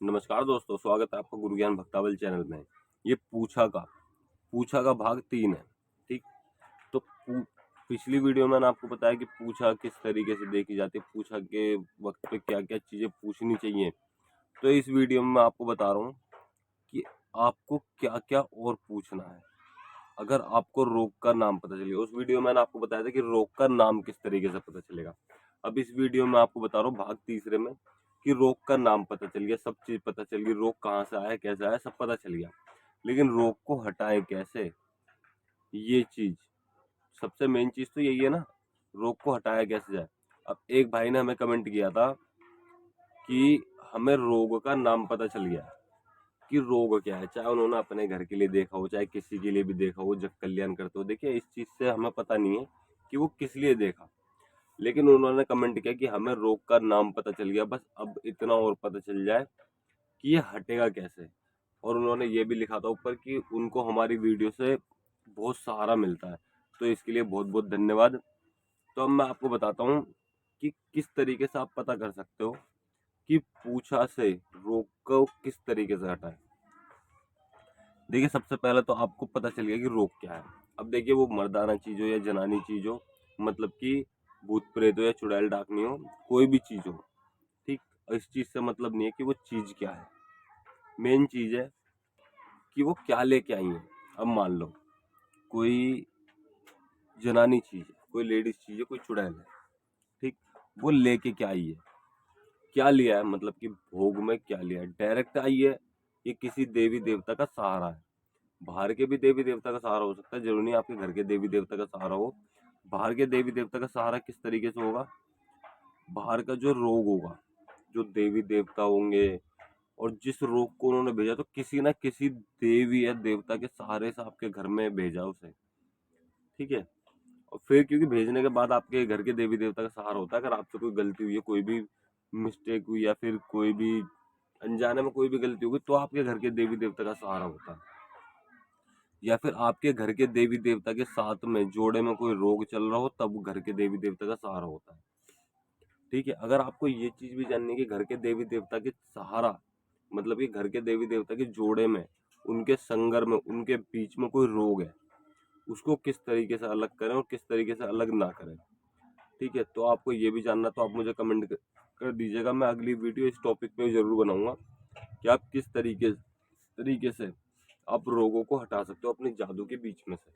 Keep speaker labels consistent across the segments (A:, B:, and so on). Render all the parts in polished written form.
A: नमस्कार दोस्तों, स्वागत है आपका गुरु ज्ञान भक्तावल चैनल में। ये पूछा का भाग 3 है। ठीक, तो पिछली वीडियो में मैंने आपको बताया कि पूछा किस तरीके से देखी जाती है, पूछा के वक्त पे क्या क्या चीजें पूछनी चाहिए। तो इस वीडियो में मैं आपको बता रहा हूँ कि आपको क्या क्या और पूछना है अगर आपको रोग का नाम पता चलेगा। उस वीडियो में मैंने आपको बताया था कि रोग का नाम किस तरीके से पता चलेगा। अब इस वीडियो में आपको बता रहा हूँ भाग तीसरे में कि रोग का नाम पता चल गया, सब चीज पता चल गई, रोग कहाँ से आया, कैसे आया, सब पता चल गया। लेकिन रोग को हटाएं कैसे, ये चीज सबसे मेन चीज तो यही है ना, रोग को हटाया कैसे जाए। अब एक भाई ने हमें कमेंट किया था कि हमें रोग का नाम पता चल गया कि रोग क्या है, चाहे उन्होंने अपने घर के लिए देखा हो, चाहे किसी के लिए भी देखा हो, जग कल्याण करते हो। देखिए, इस चीज से हमें पता नहीं है कि वो किस लिए देखा, लेकिन उन्होंने कमेंट किया कि हमें रोग का नाम पता चल गया, बस अब इतना और पता चल जाए कि ये हटेगा कैसे। और उन्होंने ये भी लिखा था ऊपर कि उनको हमारी वीडियो से बहुत सहारा मिलता है, तो इसके लिए बहुत बहुत धन्यवाद। तो अब मैं आपको बताता हूँ कि किस तरीके से आप पता कर सकते हो कि पूछा से रोग को किस तरीके से हटाए। देखिए, सबसे पहले तो आपको पता चल गया कि रोग क्या है। अब देखिए, वो मर्दाना चीज हो या जनानी चीज हो, मतलब कि भूत प्रेत हो या चुड़ैल डाकनी हो, कोई भी चीज हो, ठीक, इस चीज से मतलब नहीं है कि वो चीज क्या है। मेन चीज है कि वो क्या लेके आई है। अब मान लो कोई जनानी चीज है, कोई लेडीज चीज है, कोई चुड़ैल है, ठीक, वो लेके क्या आई है, क्या लिया है, मतलब कि भोग में क्या लिया है, डायरेक्ट आई है, ये किसी देवी देवता का सहारा है। बाहर के भी देवी देवता का सहारा हो सकता है, जरूरी नहीं आपके घर के देवी देवता का सहारा हो। बाहर के देवी देवता का सहारा किस तरीके से होगा, बाहर का जो रोग होगा, जो देवी देवता होंगे, और जिस रोग को उन्होंने भेजा, तो किसी ना किसी देवी या देवता के सहारे से आपके घर में भेजा उसे। ठीक है, और फिर क्योंकि भेजने के बाद आपके घर के देवी देवता का सहारा होता है। अगर आपसे कोई गलती हुई है, कोई भी मिस्टेक हुई, या फिर कोई भी अनजाने में कोई भी गलती होगी, तो आपके घर के देवी देवता का सहारा होता है। या फिर आपके घर के देवी देवता के साथ में जोड़े में कोई रोग चल रहा हो, तब घर के देवी देवता का सहारा होता है। ठीक है, अगर आपको ये चीज भी जाननी है कि घर के देवी देवता के सहारा, मतलब कि घर के देवी देवता के जोड़े में, उनके संगर में, उनके बीच में कोई रोग है, उसको किस तरीके से अलग करें और किस तरीके से अलग ना करें। ठीक है, तो आपको ये भी जानना, तो आप मुझे कमेंट कर दीजिएगा। मैं अगली वीडियो इस टॉपिक पे जरूर बनाऊंगा कि आप किस तरीके से आप रोगों को हटा सकते हो अपने जादू के बीच में से।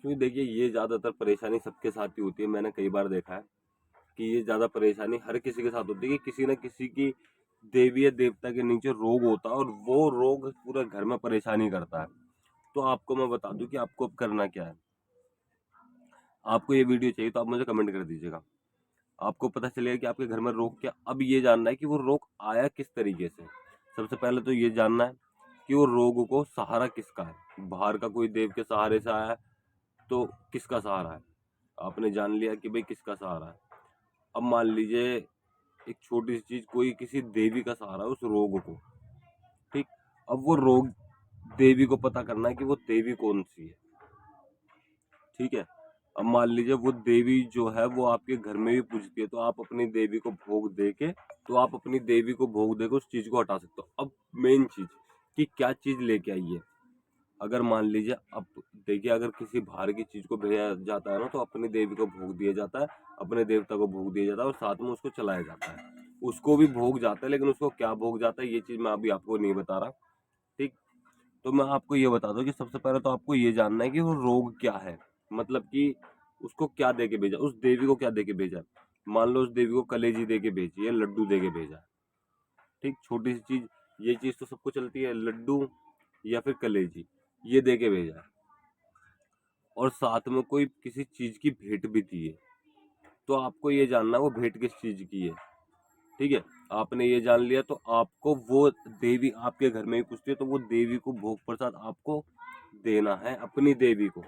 A: क्योंकि देखिए, ये ज्यादातर परेशानी सबके साथ ही होती है। मैंने कई बार देखा है कि ये ज्यादा परेशानी हर किसी के साथ होती है कि किसी न किसी की देवी या देवता के नीचे रोग होता है, और वो रोग पूरे घर में परेशानी करता है। तो आपको मैं बता दूं कि आपको अब करना क्या है। आपको ये वीडियो चाहिए तो आप मुझे कमेंट कर दीजिएगा, आपको पता चलेगा कि आपके घर में रोग क्या। अब ये जानना है कि वो रोग आया किस तरीके से। सबसे पहले तो ये जानना है कि वो रोग को सहारा किसका है। बाहर का कोई देव के सहारे से आया है, तो किसका सहारा है, आपने जान लिया कि भाई किसका सहारा है। अब मान लीजिए एक छोटी सी चीज, कोई किसी देवी का सहारा है उस रोग को, ठीक, अब वो रोग देवी को पता करना है कि वो देवी कौन सी है। ठीक है, अब मान लीजिए वो देवी जो है वो आपके घर में भी पूजती है, तो आप अपनी देवी को भोग दे के, उस चीज को हटा सकते हो। अब मेन चीज कि क्या चीज लेके आई है। अगर मान लीजिए, अब देखिए, अगर किसी बाहर की चीज को भेजा जाता है ना, तो अपनी देवी को भोग दिया जाता है, अपने देवता को भोग दिया जाता है, और साथ में उसको चलाया जाता है। उसको भी भोग जाता है, लेकिन उसको क्या भोग जाता है ये चीज मैं अभी आपको नहीं बता रहा। ठीक, तो मैं आपको ये बता दूं कि सबसे पहले तो आपको ये जानना है कि वो रोग क्या है, मतलब कि उसको क्या दे के भेजा, उस देवी को क्या दे के भेजा। मान लो उस देवी को कलेजी दे के भेजी है, लड्डू दे के भेजा। ठीक, छोटी सी चीज, ये चीज तो सबको चलती है, लड्डू या फिर कलेजी, ये दे के भेजा, और साथ में कोई किसी चीज की भेंट भी दी है। तो आपको ये जानना है वो भेंट किस चीज की है। ठीक है, आपने ये जान लिया, तो आपको वो देवी आपके घर में ही पूछती है, तो वो देवी को भोग प्रसाद आपको देना है, अपनी देवी को।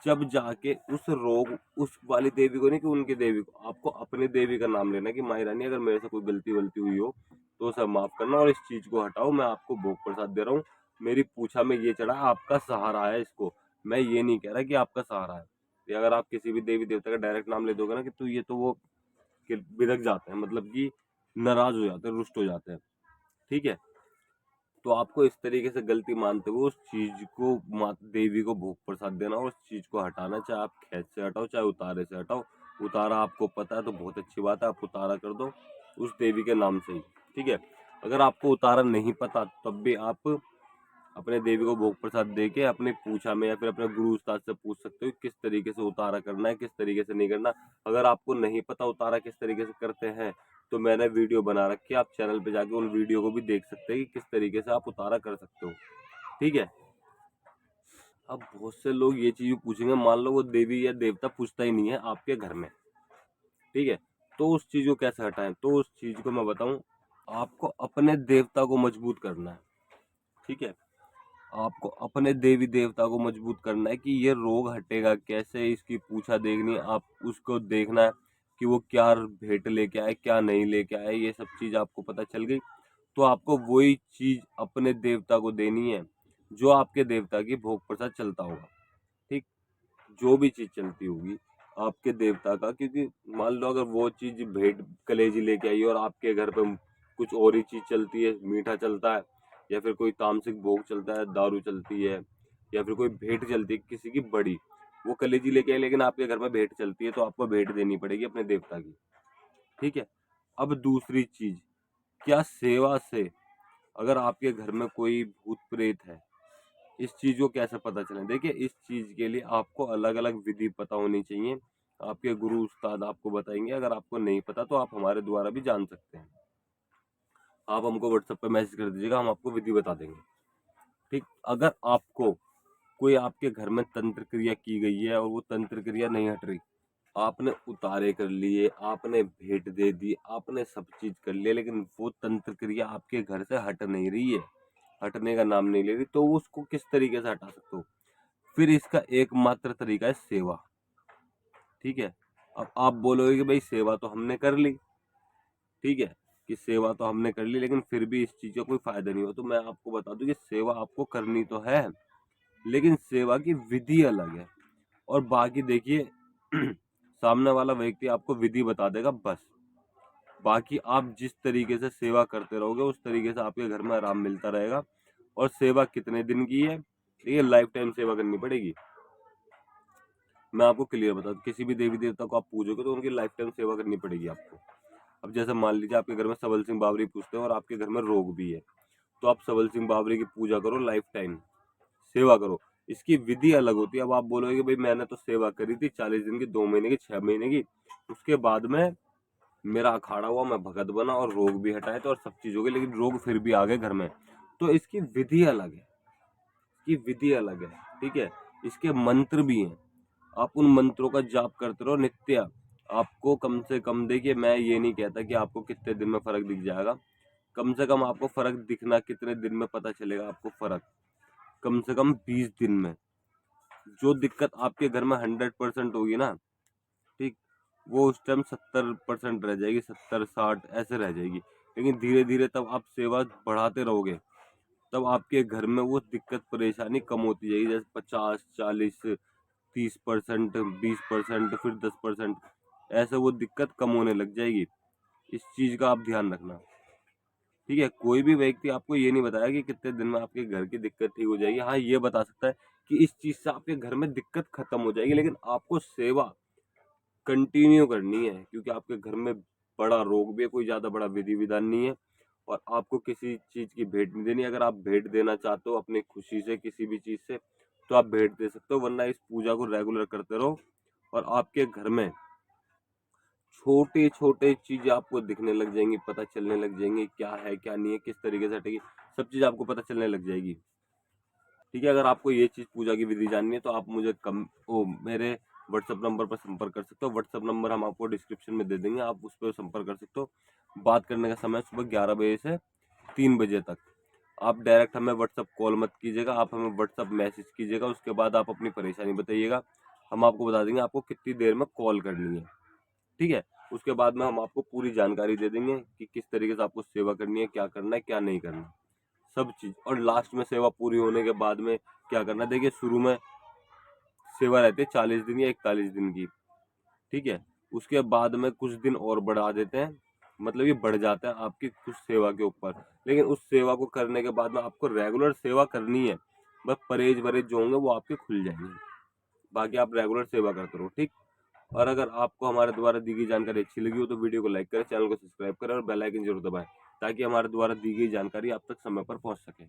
A: जब जाके उस रोग, उस वाली देवी को नहीं कि उनकी देवी को, आपको अपनी देवी का नाम लेना कि माई रानी, अगर मेरे से कोई गलती वलती हुई हो तो उसे माफ करना, और इस चीज को हटाओ, मैं आपको भोग प्रसाद दे रहा हूँ। मेरी पूछा में ये चढ़ा, आपका सहारा है इसको। मैं ये नहीं कह रहा कि आपका सहारा है। ये अगर आप किसी भी देवी देवता का डायरेक्ट नाम ले दोगे ना कि, तो वो बिदक जाते हैं, मतलब कि नाराज हो जाते हैं, रुष्ट हो जाते हैं। ठीक है। तो आपको इस तरीके से गलती मानते हुए उस चीज को देवी को भोग प्रसाद देना और उस चीज को हटाना, चाहे आप खेत से हटाओ चाहे उतारे से हटाओ। उतारा आपको पता है तो बहुत अच्छी बात है, आप उतारा कर दो उस देवी के नाम से ही, ठीक है। अगर आपको उतारा नहीं पता तब भी आप अपने देवी को भोग प्रसाद दे के अपनी पूछा में या फिर अपने गुरु उस्ताद से पूछ सकते हो किस तरीके से उतारा करना है, किस तरीके से नहीं करना। अगर आपको नहीं पता उतारा किस तरीके से करते हैं तो मैंने वीडियो बना रखी है, आप चैनल पे जाके उन वीडियो को भी देख सकते हैं कि किस तरीके से आप उतारा कर सकते हो, ठीक है। अब बहुत से लोग ये चीज पूछेंगे, मान लो वो देवी या देवता पूछता ही नहीं है आपके घर में, ठीक है, तो उस चीज को कैसे हटाएं? तो उस चीज को मैं बताऊं, आपको अपने देवता को मजबूत करना है, ठीक है। आपको अपने देवी देवता को मजबूत करना है कि ये रोग हटेगा कैसे, इसकी पूछा देखनी है, आप उसको देखना है कि वो क्या भेंट लेके आए क्या नहीं लेके आए, ये सब चीज आपको पता चल गई तो आपको वही चीज अपने देवता को देनी है जो आपके देवता की भोग प्रसाद चलता होगा, ठीक। जो भी चीज चलती होगी आपके देवता का, क्योंकि मान लो अगर वो चीज भेंट कलेजी लेके आई और आपके घर पे कुछ और ही चीज चलती है, मीठा चलता है या फिर कोई तामसिक भोग चलता है, दारू चलती है या फिर कोई भेंट चलती है किसी की बड़ी, वो कलेजी लेके आई लेकिन आपके घर में भेंट चलती है तो आपको भेंट देनी पड़ेगी अपने देवता की, ठीक है। अब दूसरी चीज, क्या सेवा से अगर आपके घर में कोई भूत प्रेत है, इस चीज को कैसे पता चले? देखिए इस चीज के लिए आपको अलग अलग विधि पता होनी चाहिए, आपके गुरु उस्ताद आपको बताएंगे। अगर आपको नहीं पता तो आप हमारे द्वारा भी जान सकते हैं, आप हमको व्हाट्सएप पे मैसेज कर दीजिएगा, हम आपको विधि बता देंगे, ठीक। अगर आपको कोई आपके घर में तंत्र क्रिया की गई है और वो तंत्र क्रिया नहीं हट रही, आपने उतारे कर लिए, आपने भेंट दे दी, आपने सब चीज कर लिया लेकिन वो तंत्र क्रिया आपके घर से हट नहीं रही है, हटने का नाम नहीं ले रही, तो उसको किस तरीके से हटा सकते हो? फिर इसका एकमात्र तरीका है सेवा, ठीक है। अब आप बोलोगे कि भाई सेवा तो हमने कर ली, ठीक है, कि सेवा तो हमने कर ली लेकिन फिर भी इस चीज का कोई फायदा नहीं हो, तो मैं आपको बता दूं कि सेवा आपको करनी तो है लेकिन सेवा की विधि अलग है। और बाकी देखिए सामने वाला व्यक्ति आपको विधि बता देगा बस, बाकी आप जिस तरीके से सेवा करते रहोगे उस तरीके से आपके घर में आराम मिलता रहेगा। और सेवा कितने दिन की है? ये लाइफ टाइम सेवा करनी पड़ेगी। मैं आपको क्लियर बता दूं, किसी भी देवी देवता को आप पूजोगे तो उनकी लाइफ टाइम सेवा करनी पड़ेगी आपको। अब जैसे मान लीजिए आपके घर में सबल सिंह बावरी पूजते हैं और आपके घर में रोग भी है, तो आप सबल सिंह बावरी की पूजा करो, लाइफ टाइम सेवा करो। इसकी विधि अलग होती है। अब आप बोलोगे भाई मैंने तो सेवा करी थी 40 दिन की, 2 महीने की, 6 महीने की, उसके बाद में मेरा अखाड़ा हुआ, मैं भगत बना और रोग भी हटाए थे और सब चीज हो गई, लेकिन रोग फिर भी आ गए घर में, तो इसकी विधि अलग है, इसकी विधि अलग है, ठीक है। इसके मंत्र भी हैं, आप उन मंत्रों का जाप करते रहो नित्य। आपको कम से कम, देखिए मैं ये नहीं कहता कि आपको कितने दिन में फर्क दिख जाएगा, कम से कम आपको फर्क दिखना कितने दिन में पता चलेगा आपको फर्क? कम से कम 20 दिन में। जो दिक्कत आपके घर में 100% होगी ना, ठीक, वो उस टाइम 70% रह जाएगी, 70-60 ऐसे रह जाएगी। लेकिन धीरे धीरे तब आप सेवा बढ़ाते रहोगे तब आपके घर में वो दिक्कत परेशानी कम होती जाएगी, जैसे 50, 40, 30%, 20%, फिर 10%, ऐसे वो दिक्कत कम होने लग जाएगी। इस चीज का आप ध्यान रखना, ठीक है। कोई भी व्यक्ति आपको ये नहीं बताया कि कितने दिन में आपके घर की दिक्कत ठीक हो जाएगी। हाँ ये बता सकता है कि इस चीज से आपके घर में दिक्कत खत्म हो जाएगी, लेकिन आपको सेवा कंटिन्यू करनी है क्योंकि आपके घर में बड़ा रोग भी है, कोई ज्यादा बड़ा विधि विधान नहीं है और आपको किसी चीज की भेंट नहीं देनी। अगर आप भेंट देना चाहते हो अपनी खुशी से किसी भी चीज से तो आप भेंट दे सकते हो, वरना इस पूजा को रेगुलर करते रहो और आपके घर में छोटे छोटे चीजें आपको दिखने लग जाएंगी, पता चलने लग जाएंगी क्या है क्या नहीं है, किस तरीके से हटेगी, सब चीज आपको पता चलने लग जाएगी, ठीक है। अगर आपको ये चीज पूजा की विधि जाननी है तो आप मुझे मेरे व्हाट्सएप नंबर पर संपर्क कर सकते हो। व्हाट्सएप नंबर हम आपको डिस्क्रिप्शन में दे देंगे, आप उस पर संपर्क कर सकते हो। बात करने का समय सुबह 11 बजे से 3 बजे तक। आप डायरेक्ट हमें व्हाट्सएप कॉल मत कीजिएगा, आप हमें व्हाट्सएप मैसेज कीजिएगा, उसके बाद आप अपनी परेशानी बताइएगा, हम आपको बता देंगे आपको कितनी देर में कॉल करनी है, ठीक है। उसके बाद में हम आपको पूरी जानकारी दे देंगे कि किस तरीके से आपको सेवा करनी है, क्या करना है क्या नहीं करना, सब चीज। और लास्ट में सेवा पूरी होने के बाद में क्या करना है, देखिए शुरू में सेवा रहती है 40 दिन या 41 दिन की, ठीक है। उसके बाद में कुछ दिन और बढ़ा देते हैं मतलब ये बढ़ जाता है आपकी कुछ सेवा के ऊपर। लेकिन उस सेवा को करने के बाद में आपको रेगुलर सेवा करनी है, बस परहेज वरहेज जो होंगे वो आपके खुल जाएंगे। बाकी आप रेगुलर सेवा करते रहो, ठीक। और अगर आपको हमारे द्वारा दी गई जानकारी अच्छी लगी हो तो वीडियो को लाइक करें, चैनल को सब्सक्राइब करें और बेल आइकन जरूर दबाएं, ताकि हमारे द्वारा दी गई जानकारी आप तक समय पर पहुंच सके।